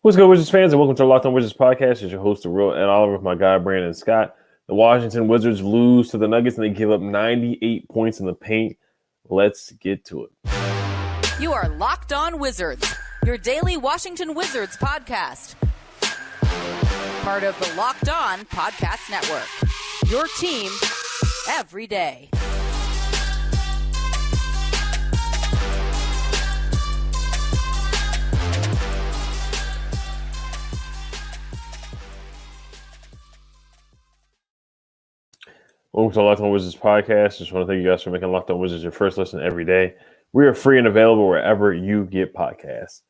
What's good, Wizards fans, and welcome to the Locked On Wizards podcast. It's your host, the real Ed Oliver, with my guy Brandon Scott. The Washington Wizards lose to the Nuggets, and they give up 98 points in the paint. Let's get to it. You are Locked On Wizards, your daily Washington Wizards podcast. Part of the Locked On Podcast Network. Your team every day. Welcome to the Locked On Wizards podcast. Just want to thank you guys for making Locked On Wizards your first listen every day. We are free and available wherever you get podcasts.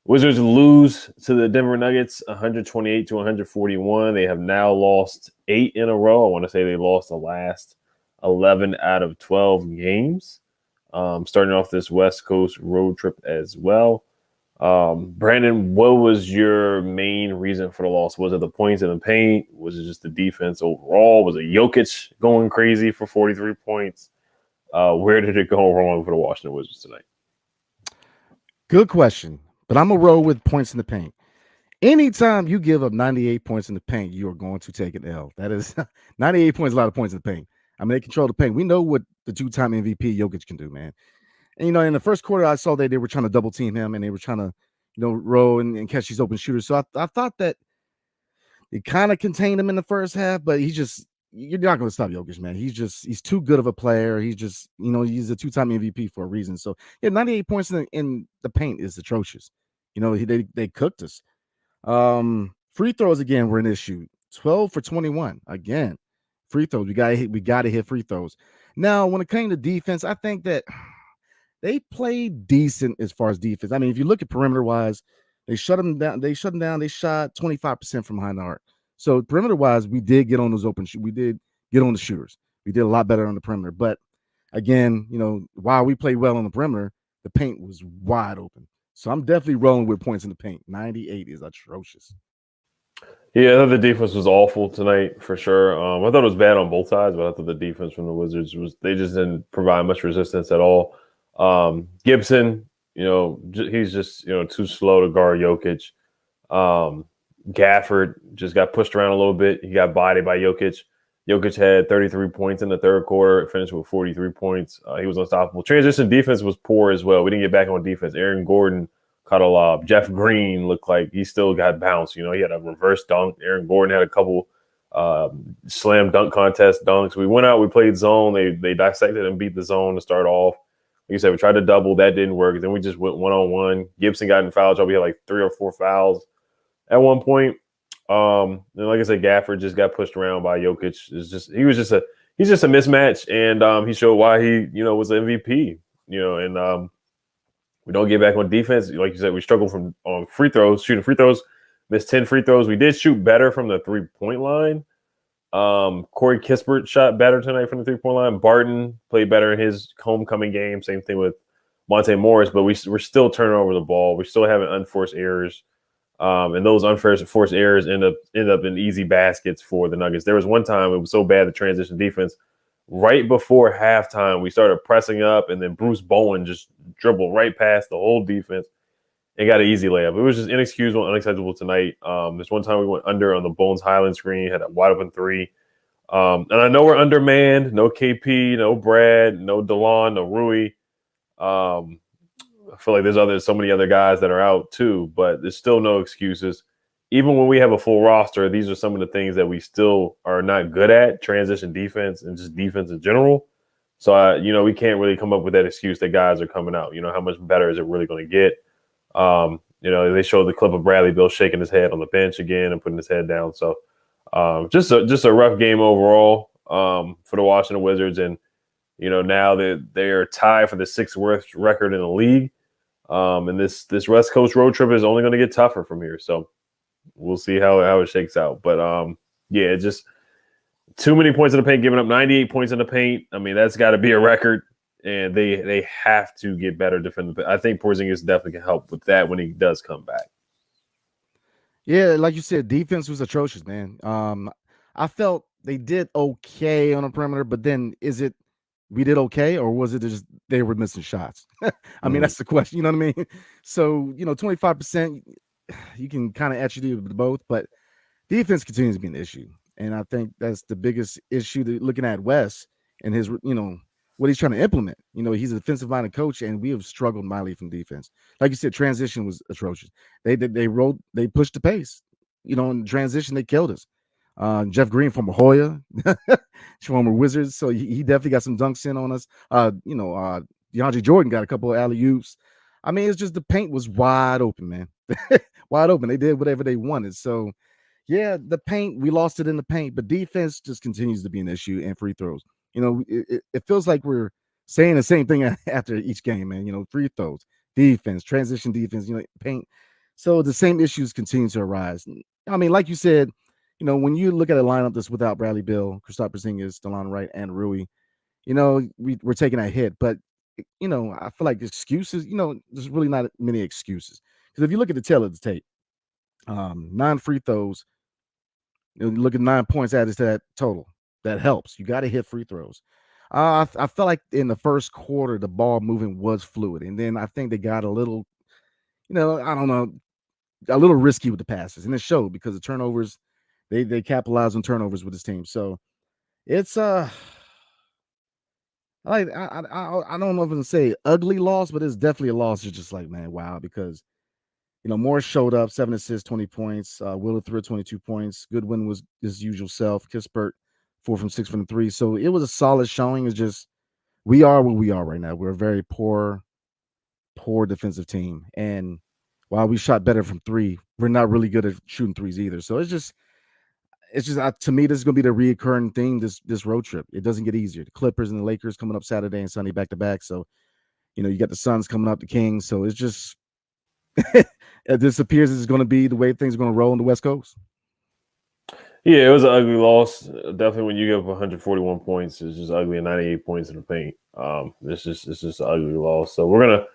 Wizards lose to the Denver Nuggets 128 to 141. They have now lost 8 in a row. I want to say they lost the last 11 out of 12 games. Starting off this West Coast road trip as well. Brandon, what was your main reason for the loss? Was it the points in the paint? Was it just the defense overall? Was it Jokic going crazy for 43 points? Where did it go wrong for the Washington Wizards tonight? Good question, but I'm going to roll with points in the paint. Anytime you give up 98 points in the paint, you are going to take an L. That is 98 points, a lot of points in the paint. I mean, they control the paint. We know what the two-time MVP Jokic can do, man. And, in the first quarter, I saw they were trying to double team him and they were trying to, roll and catch these open shooters. So I thought that they kind of contained him in the first half, but you're not going to stop Jokic, man. He's too good of a player. He's a two-time MVP for a reason. So, 98 points in the paint is atrocious. They cooked us. Free throws, again, were an issue. 12 for 21. Again, free throws. We got to hit free throws. Now, when it came to defense, I think that they played decent as far as defense. I mean, if you look at perimeter-wise, they shut them down. They shot 25% from behind the arc. So perimeter-wise, we did get on those we did get on the shooters. We did a lot better on the perimeter. But again, while we played well on the perimeter, the paint was wide open. So I'm definitely rolling with points in the paint. 98 is atrocious. Yeah, I thought the defense was awful tonight for sure. I thought it was bad on both sides, but I thought the defense from the Wizards they just didn't provide much resistance at all. Gibson, he's just too slow to guard Jokic. Gafford just got pushed around a little bit. He got bodied by Jokic. Jokic had 33 points in the third quarter. Finished with 43 points. He was unstoppable. Transition defense was poor as well. We didn't get back on defense. Aaron Gordon caught a lob. Jeff Green looked like he still got bounced. He had a reverse dunk. Aaron Gordon had a couple slam dunk contest dunks. We went out. We played zone. They dissected and beat the zone to start off. Like you said, we tried to double. That didn't work. Then we just went one-on-one. Gibson got in foul trouble. We had like 3 or 4 fouls at one point. And like I said, Gafford just got pushed around by Jokic. He's just a mismatch, and he showed why he was the MVP. And we don't get back on defense. Like you said, we struggle from free throws, shooting free throws. Missed 10 free throws. We did shoot better from the 3-point line. Corey Kispert shot better tonight from the 3-point line. Barton played better in his homecoming game. Same thing with Monte Morris, but we're still turning over the ball. We're still having unforced errors. And those unforced errors end up in easy baskets for the Nuggets. There was one time it was so bad, the transition defense. Right before halftime, we started pressing up, and then Bruce Bowen just dribbled right past the whole defense and got an easy layup. It was just inexcusable, unacceptable tonight. There's one time we went under on the Bones Highland screen, had a wide open 3. And I know we're undermanned. No KP, no Brad, no DeLon, no Rui. I feel like there's so many other guys that are out too, but there's still no excuses. Even when we have a full roster, these are some of the things that we still are not good at: transition defense and just defense in general. So, we can't really come up with that excuse that guys are coming out. How much better is it really going to get? They showed the clip of Bradley Beal shaking his head on the bench again and putting his head down. So, just a rough game overall for the Washington Wizards. And, now that they're tied for the 6th worst record in the league. And this West Coast road trip is only going to get tougher from here. So we'll see how it shakes out. But, just too many points in the paint, giving up 98 points in the paint. I mean, that's got to be a record. And they have to get better defending. I think Porzingis definitely can help with that when he does come back. Yeah, like you said, defense was atrocious, man. I felt they did okay on the perimeter, but then we did okay, or was it just they were missing shots? I mean, that's the question. You know what I mean? So, 25%, you can kind of attribute both, but defense continues to be an issue. And I think that's the biggest issue that looking at Wes and his, what he's trying to implement. He's a defensive minded coach, and we have struggled mightily from defense. Like you said, transition was atrocious. They pushed the pace. In transition, they killed us. Jeff Green, former Hoya, former Wizards, so he definitely got some dunks in on us. DeAndre Jordan got a couple of alley-oops. I mean, it's just the paint was wide open, man. Wide open. They did whatever they wanted. So, yeah, the paint, we lost it in the paint, but defense just continues to be an issue, and free throws. It feels like we're saying the same thing after each game, man. Free throws, defense, transition defense, paint. So the same issues continue to arise. I mean, like you said, when you look at a lineup that's without Bradley Beal, Kristaps Porzingis, Delon Wright, and Rui, we're taking a hit. But, I feel like excuses, there's really not many excuses. Because if you look at the tail of the tape, 9 free throws, look at 9 points added to that total. That helps. You got to hit free throws. I felt like in the first quarter, the ball moving was fluid. And then I think they got a little, I don't know, a little risky with the passes. And it showed because the turnovers, they capitalized on turnovers with this team. So it's I don't know if I'm gonna say ugly loss, but it's definitely a loss. It's just like, man, wow, because Morris showed up, 7 assists, 20 points. Wheeler threw 22 points. Goodwin was his usual self. Kispert 4 from 6 from 3. So it was a solid showing. It's just we are where we are right now. We're a very poor defensive team, and while we shot better from 3, we're not really good at shooting threes either. So it's just to me, this is going to be the reoccurring theme this road trip. It doesn't get easier. The Clippers and the Lakers coming up Saturday and Sunday back to back. So, you got the Suns coming up, the Kings. So it's just this appears it's going to be the way things are going to roll on the West Coast. Yeah, it was an ugly loss. Definitely, when you give up 141 points, it's just ugly, and 98 points in the paint. It's just an ugly loss. So we're gonna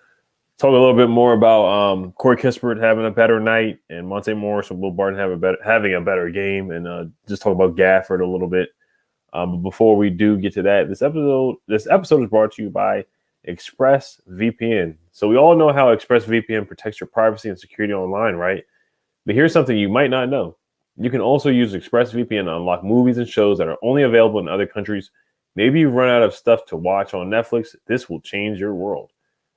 talk a little bit more about Corey Kispert having a better night and Monte Morris and Will Barton having a better game, and just talk about Gafford a little bit. But before we do get to that, this episode is brought to you by ExpressVPN. So we all know how ExpressVPN protects your privacy and security online, right? But here's something you might not know. You can also use ExpressVPN to unlock movies and shows that are only available in other countries. Maybe you've run out of stuff to watch on Netflix. This will change your world.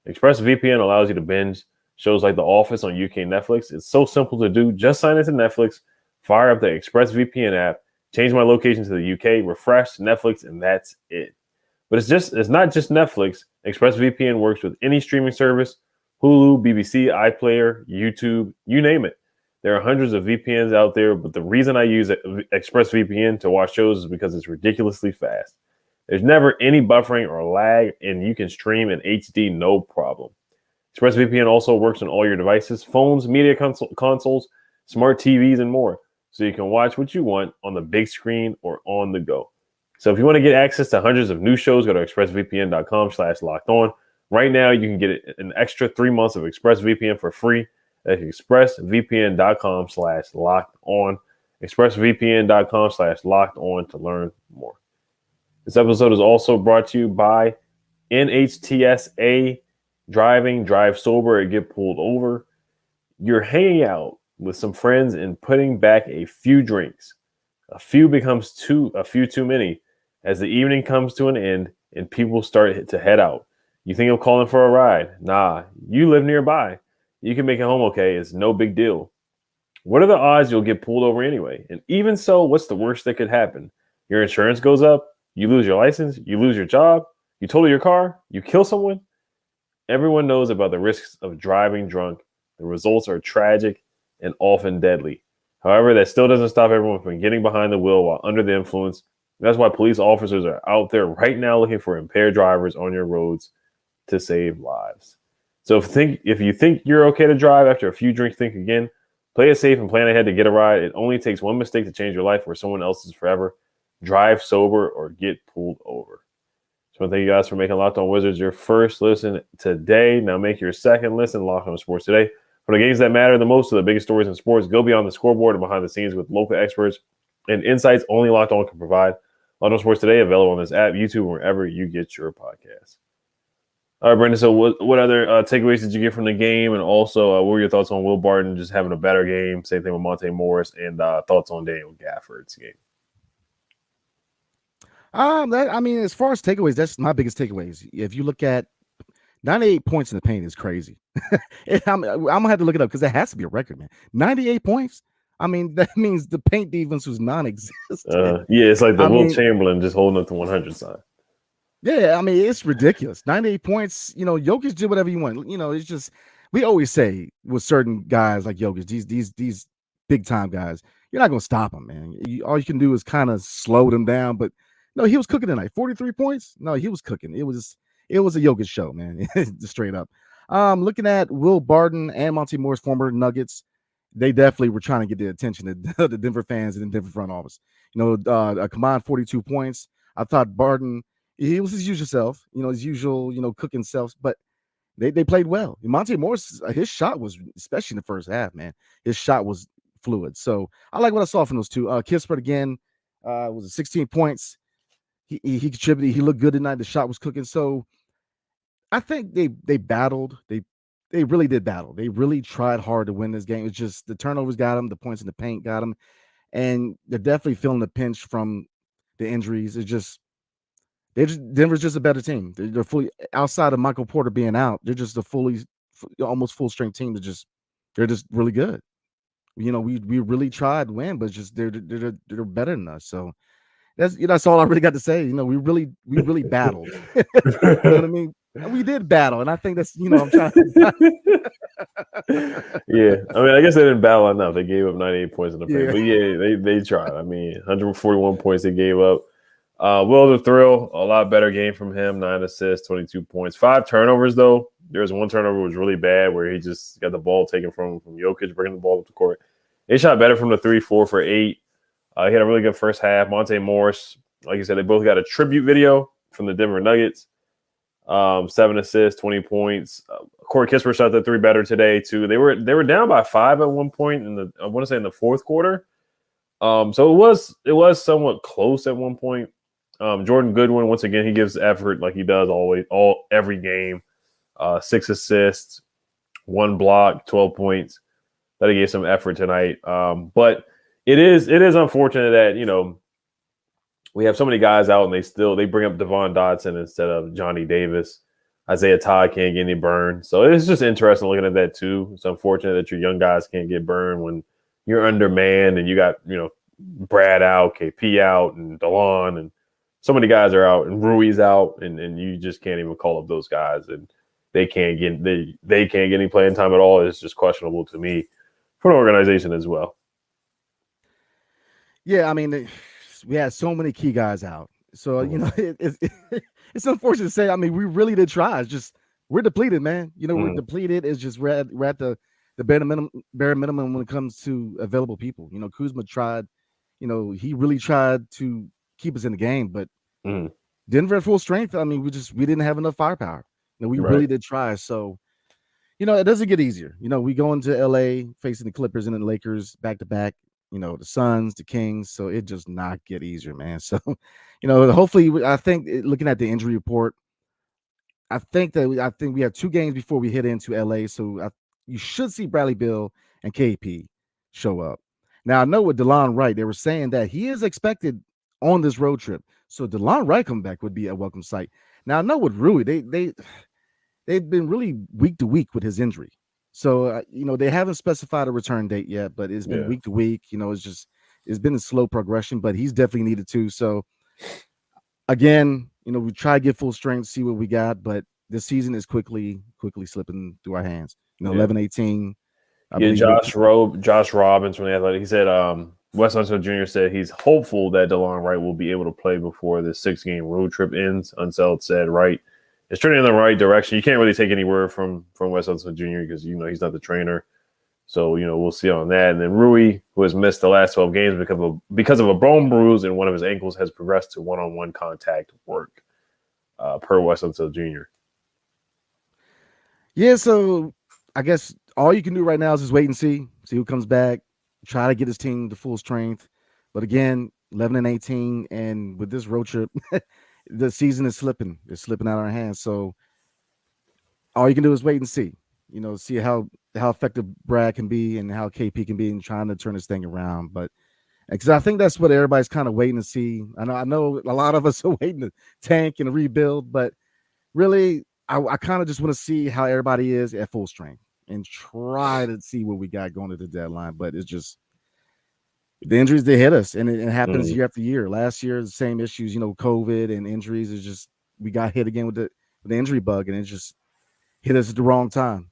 ExpressVPN allows you to binge shows like The Office on UK Netflix. It's so simple to do. Just sign into Netflix, fire up the ExpressVPN app, change my location to the UK, refresh Netflix, and that's it. But it's not just Netflix. ExpressVPN works with any streaming service, Hulu, BBC, iPlayer, YouTube, you name it. There are hundreds of VPNs out there, but the reason I use ExpressVPN to watch shows is because it's ridiculously fast. There's never any buffering or lag, and you can stream in HD no problem. ExpressVPN also works on all your devices, phones, media consoles, smart TVs, and more, so you can watch what you want on the big screen or on the go. So if you want to get access to hundreds of new shows, go to expressvpn.com/lockedon. Right now, you can get an extra 3 months of ExpressVPN for free at expressvpn.com/lockedon. expressvpn.com/lockedon to learn more. This episode is also brought to you by NHTSA Driving, Drive Sober, or Get Pulled Over. You're hanging out with some friends and putting back a few drinks. A few becomes a few too many as the evening comes to an end and people start to head out. You think of calling for a ride? Nah, you live nearby. You can make it home okay. It's no big deal. What are the odds you'll get pulled over anyway? And even so, what's the worst that could happen? Your insurance goes up, you lose your license, you lose your job, you total your car, you kill someone. Everyone knows about the risks of driving drunk. The results are tragic and often deadly. However, that still doesn't stop everyone from getting behind the wheel while under the influence. That's why police officers are out there right now looking for impaired drivers on your roads to save lives. So if you think you're okay to drive after a few drinks, think again. Play it safe and plan ahead to get a ride. It only takes one mistake to change your life or someone else's forever. Drive sober or get pulled over. So I want to thank you guys for making Locked On Wizards your first listen today. Now make your second listen Locked On Sports Today. For the games that matter the most, to the biggest stories in sports, go beyond the scoreboard and behind the scenes with local experts and insights only Locked On can provide. Locked On Sports Today, available on this app, YouTube, wherever you get your podcasts. All right, Brendan. So, what other takeaways did you get from the game, and also what were your thoughts on Will Barton just having a better game? Same thing with Monte Morris, and thoughts on Daniel Gafford's game. As far as takeaways, that's my biggest takeaways. If you look at 98 points in the paint is crazy. I'm gonna have to look it up because that has to be a record, man. 98 points. I mean, that means the paint defense was non-existent. Yeah, it's like the Will Chamberlain just holding up the 100 sign. Yeah, I mean, it's ridiculous. 98 points. Jokic did whatever you want. It's just we always say with certain guys like Jokic, these big time guys, you're not gonna stop them, man. All you can do is kind of slow them down. But no, he was cooking tonight. 43 points. No, he was cooking. It was a Jokic show, man. Straight up. Looking at Will Barton and Monte Morris, former Nuggets, they definitely were trying to get the attention of the Denver fans and the Denver front office. A combined 42 points. I thought Barton, he was his usual self, his usual, cooking self, but they played well. Monte Morris, his shot was, especially in the first half, man, his shot was fluid. So I like what I saw from those two. Kispert again was 16 points. He contributed. He looked good tonight. The shot was cooking. So I think they battled. They really did battle. They really tried hard to win this game. It's just the turnovers got them, the points in the paint got them, and they're definitely feeling the pinch from the injuries. Denver's just a better team. They're fully outside of Michael Porter being out. They're just almost full strength team. They're just really good. We really tried to win, but just they're better than us. So that's all I really got to say. We really battled. You know what I mean? We did battle, and I think that's I'm trying. Yeah, I mean, I guess they didn't battle enough. They gave up 98 points in the paint, but yeah, they tried. I mean, 141 points they gave up. Will the Thrill, a lot better game from him. 9 assists, 22 points, 5 turnovers though. There was one turnover was really bad where he just got the ball taken from Jokic, bringing the ball up the court. They shot better from the 3, 4 for 8. He had a really good first half. Monte Morris, like you said, they both got a tribute video from the Denver Nuggets. 7 assists, 20 points. Corey Kispert shot the 3 better today too. They were down by 5 at one point I want to say in the fourth quarter. So it was somewhat close at one point. Jordan Goodwin, once again, he gives effort like he does every game. 6 assists, 1 block, 12 points. That he gave some effort tonight. But it is unfortunate that we have so many guys out and they bring up Devon Dotson instead of Johnny Davis. Isaiah Todd can't get any burn. So it's just interesting looking at that too. It's unfortunate that your young guys can't get burned when you're undermanned and you got, Brad out, KP out, and DeLon, and so many guys are out, and Rui's out, and you just can't even call up those guys, and they can't get any playing time at all. It's just questionable to me for an organization as well. Yeah, I mean, we had so many key guys out. So, it's unfortunate to say. I mean, we really did try. It's just we're depleted, man. We're depleted. It's just we're at the bare minimum when it comes to available people. Kuzma tried. He really tried to keep us in the game, but Denver at full strength. I mean, we didn't have enough firepower. We really did try. So, it doesn't get easier. We go into LA facing the Clippers and the Lakers back to back. The Suns, the Kings. So it does not get easier, man. So, hopefully, I think looking at the injury report, I think we have 2 games before we hit into LA. So you should see Bradley Beal and KP show up. Now I know with DeLon Wright, they were saying that he is expected on this road trip. So DeLon Wright coming back would be a welcome sight. Now I know with Rui, they've been really week to week with his injury. So, they haven't specified a return date yet, but it's been week to week. It's been a slow progression, but he's definitely needed to. So, again, we try to get full strength, see what we got, but this season is quickly slipping through our hands. 11-18. Josh Robbins from the Athletic, he said Wes Unseld Jr. said he's hopeful that DeLon Wright will be able to play before the 6-game road trip ends. Unseld said Wright it's trending in the right direction. You can't really take any word from Wes Unseld Jr. because he's not the trainer. So we'll see on that. And then Rui, who has missed the last 12 games because of a bone bruise in one of his ankles, has progressed to one-on-one contact work, per Wes Unseld Jr. Yeah, so I guess all you can do right now is just wait and see who comes back, try to get his team to full strength. But again, 11-18, and with this road trip. The season is slipping. It's slipping out of our hands. So, all you can do is wait and see. See how effective Brad can be and how KP can be in trying to turn this thing around. But because I think that's what everybody's kind of waiting to see. I know a lot of us are waiting to tank and rebuild, but really, I kind of just want to see how everybody is at full strength and try to see what we got going to the deadline. But it's just the injuries, they hit us, and it happens year after year. Last year, the same issues, COVID and injuries. Is just we got hit again with the injury bug, and it just hit us at the wrong time.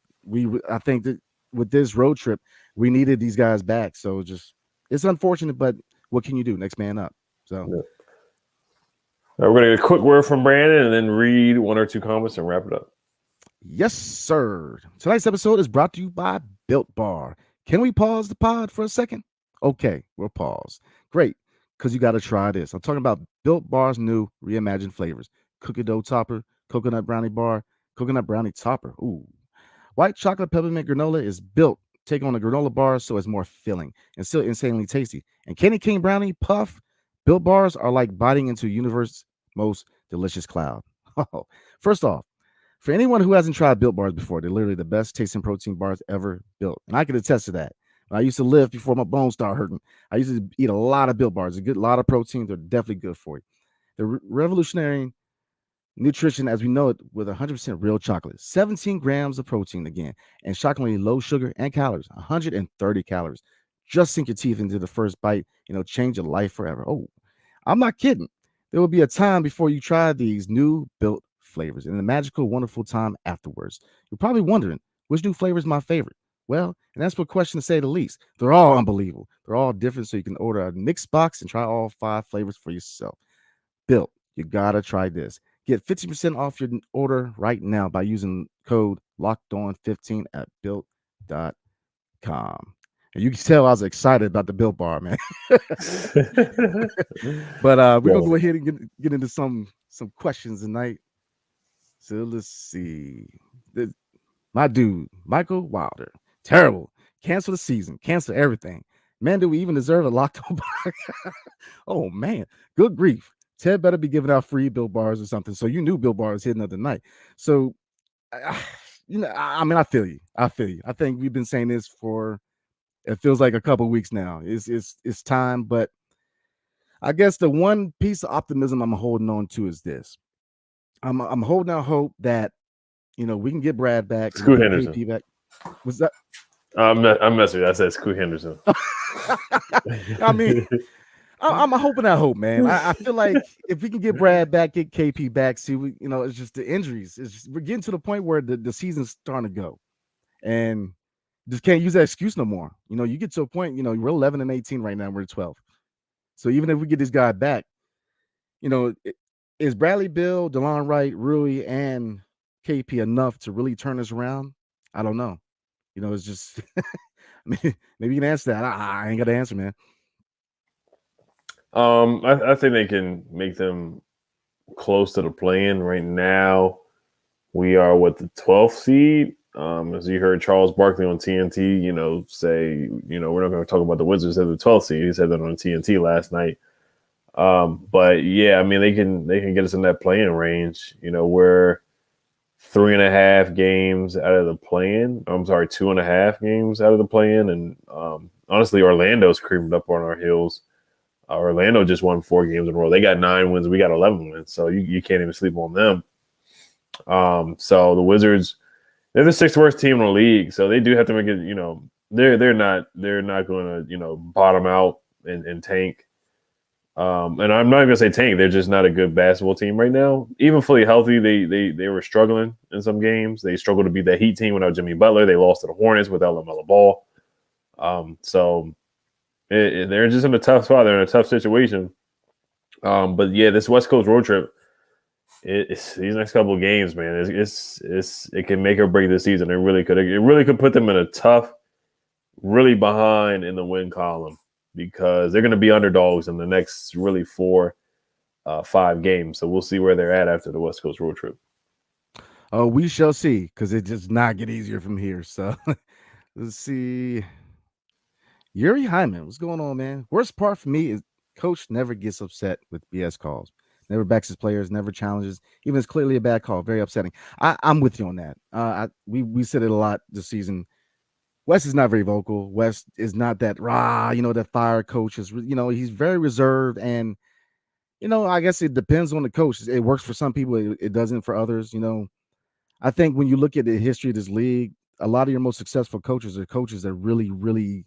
I think that with this road trip, we needed these guys back. So it's unfortunate, but what can you do? Next man up. So. Yeah. We're going to get a quick word from Brandon and then read one or two comments and wrap it up. Yes, sir. Tonight's episode is brought to you by Built Bar. Can we pause the pod for a second? Okay, we'll pause. Great, because you got to try this. I'm talking about Built Bar's new reimagined flavors. Cookie dough topper, coconut brownie bar, coconut brownie topper. Ooh. White chocolate peppermint granola is built. Take on a granola bar so it's more filling and still insanely tasty. And Candy Cane brownie puff. Built Bars are like biting into universe's most delicious cloud. First off, for anyone who hasn't tried Built Bars before, they're literally the best tasting protein bars ever built. And I can attest to that. When I used to live before my bones started hurting, I used to eat a lot of Built Bars. A lot of protein. They're definitely good for you. They're revolutionary nutrition as we know it with 100% real chocolate. 17 grams of protein again, and shockingly low sugar and calories, 130 calories. Just sink your teeth into the first bite, change your life forever. Oh, I'm not kidding. There will be a time before you try these new Built flavors and a magical, wonderful time afterwards. You're probably wondering, which new flavor is my favorite? Well, and that's what question to say the least. They're all unbelievable. They're all different, so you can order a mixed box and try all 5 flavors for yourself. Built, you gotta try this. Get 50% off your order right now by using code LOCKEDON15 at built.com. And you can tell I was excited about the Built Bar, man. But we're gonna go ahead and get into some questions tonight. So let's see. My dude, Michael Wilder. Terrible. Cancel the season. Cancel everything. Man, do we even deserve a locked on bar? Oh man, good grief. Ted better be giving out free Built Bars or something. So you knew Built Bar was hitting the other night. So, I feel you. I think we've been saying this for, it feels like a couple of weeks now. It's time. But I guess the one piece of optimism I'm holding on to is this. I'm holding out hope that, we can get Brad back. Scoot Henderson. KP back. Was that? I'm messing with you. I said Scoot Henderson. I mean, I'm hoping I hope, man. I feel like if we can get Brad back, get KP back, see, it's just the injuries. We're getting to the point where the season's starting to go, and just can't use that excuse no more. You get to a point, we're 11-18 right now. We're 12. So even if we get this guy back, is Bradley Beal, DeLon Wright, Rui, and KP enough to really turn us around? I don't know. It's just, maybe you can answer that. I ain't got the answer, man. I think they can make them close to the play-in right now. We are the 12th seed. As you heard Charles Barkley on TNT, say, we're not going to talk about the Wizards as the 12th seed. He said that on TNT last night. But yeah, I mean, they can get us in that play-in range. We're 3.5 games out of the play-in. I'm sorry, 2.5 games out of the play-in. And honestly, Orlando's creeping up on our heels. Orlando just won 4 games in a row. They got 9 wins. We got 11 wins. So you can't even sleep on them. So the Wizards, they're the 6th worst team in the league. So they do have to make it, they're not going to, bottom out and tank. And I'm not going to say tank. They're just not a good basketball team right now. Even fully healthy, they were struggling in some games. They struggled to beat that Heat team without Jimmy Butler. They lost to the Hornets without LaMelo Ball. So they're just in a tough spot. They're in a tough situation. But yeah, this West Coast road trip, it's these next couple of games, man. It can make or break the season. It really could put them in a tough, really behind in the win column because they're going to be underdogs in the next really 4-5 games. So we'll see where they're at after the West Coast road trip. Oh, we shall see because it does not get easier from here. So let's see. Yuri Hyman, what's going on, man? Worst part for me is Coach never gets upset with BS calls. never backs his players, never challenges. Even it's clearly a bad call. Very upsetting. I'm with you on that. We said it a lot this season. Wes is not very vocal. Wes is not that rah, that fire coach is. He's very reserved, and I guess it depends on the coach. It works for some people, it doesn't for others. I think when you look at the history of this league, a lot of your most successful coaches are coaches that really, really,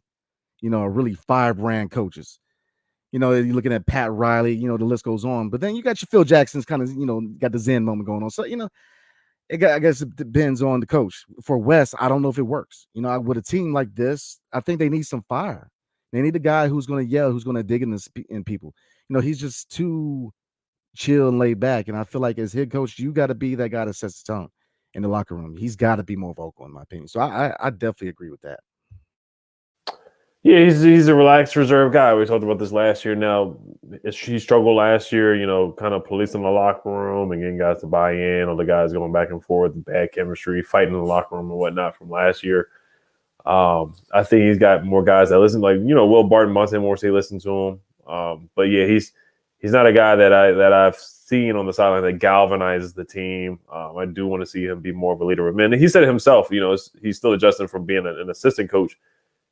are really firebrand coaches. You're looking at Pat Riley, the list goes on. But then you got your Phil Jackson's kind of, got the Zen moment going on. So, I guess it depends on the coach. For Wes, I don't know if it works. With a team like this, I think they need some fire. They need a guy who's going to yell, who's going to dig in people. He's just too chill and laid back. And I feel like as head coach, you got to be that guy that sets the tone in the locker room. He's got to be more vocal, in my opinion. So I definitely agree with that. Yeah, he's a relaxed, reserved guy. We talked about this last year. Now, he struggled last year, kind of policing the locker room and getting guys to buy in, or the guys going back and forth, bad chemistry, fighting in the locker room and whatnot from last year. I think he's got more guys that listen, like Will Barton, Monte Morse, listen to him. But yeah, he's not a guy that I've seen on the sideline that galvanizes the team. I do want to see him be more of a leader of men. And he said it himself. He's still adjusting from being an assistant coach,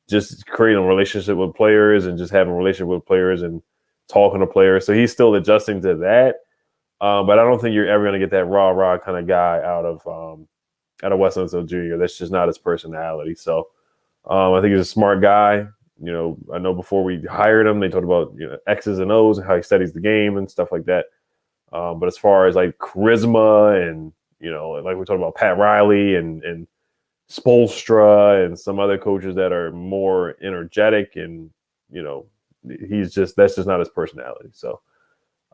just creating a relationship with players and just having a relationship with players and talking to players. So he's still adjusting to that. But I don't think you're ever going to get that rah kind of guy out of Wes Unseld Jr. That's just not his personality. So I think he's a smart guy. I know before we hired him, they talked about X's and O's and how he studies the game and stuff like that. But as far as like charisma and like we talked about Pat Riley and Spoelstra and some other coaches that are more energetic, and that's just not his personality. So,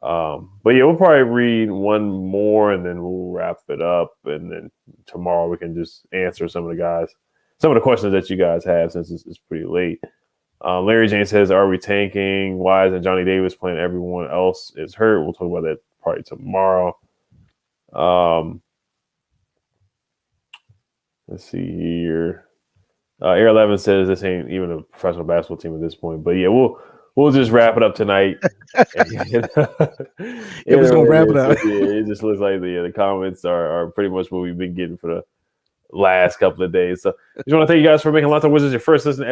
but yeah, we'll probably read one more and then we'll wrap it up, and then tomorrow we can just answer some of the questions that you guys have, since it's pretty late. Larry Jane says, "Are we tanking? Why isn't Johnny Davis playing? Everyone else is hurt." We'll talk about that probably tomorrow. Let's see here. Air 11 says this ain't even a professional basketball team at this point. But yeah, we'll just wrap it up tonight. We're gonna wrap it up. Yeah, it just looks like the comments are pretty much what we've been getting for the last couple of days. So I just want to thank you guys for making Locked On Wizards your first listen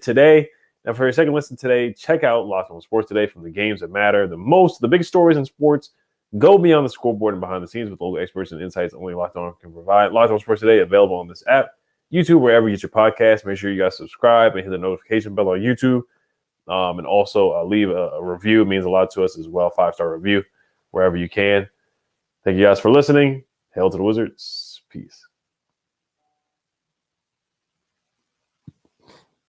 today. And for your second listen today, check out Locked On Sports Today, from the games that matter the biggest stories in sports. Go beyond the scoreboard and behind the scenes with local experts and insights only Locked On can provide. Locked On Sports Today, available on this app, YouTube, wherever you get your podcast. Make sure you guys subscribe and hit the notification bell on YouTube. And also leave a review. It means a lot to us as well. 5-star review wherever you can. Thank you guys for listening. Hail to the Wizards. Peace.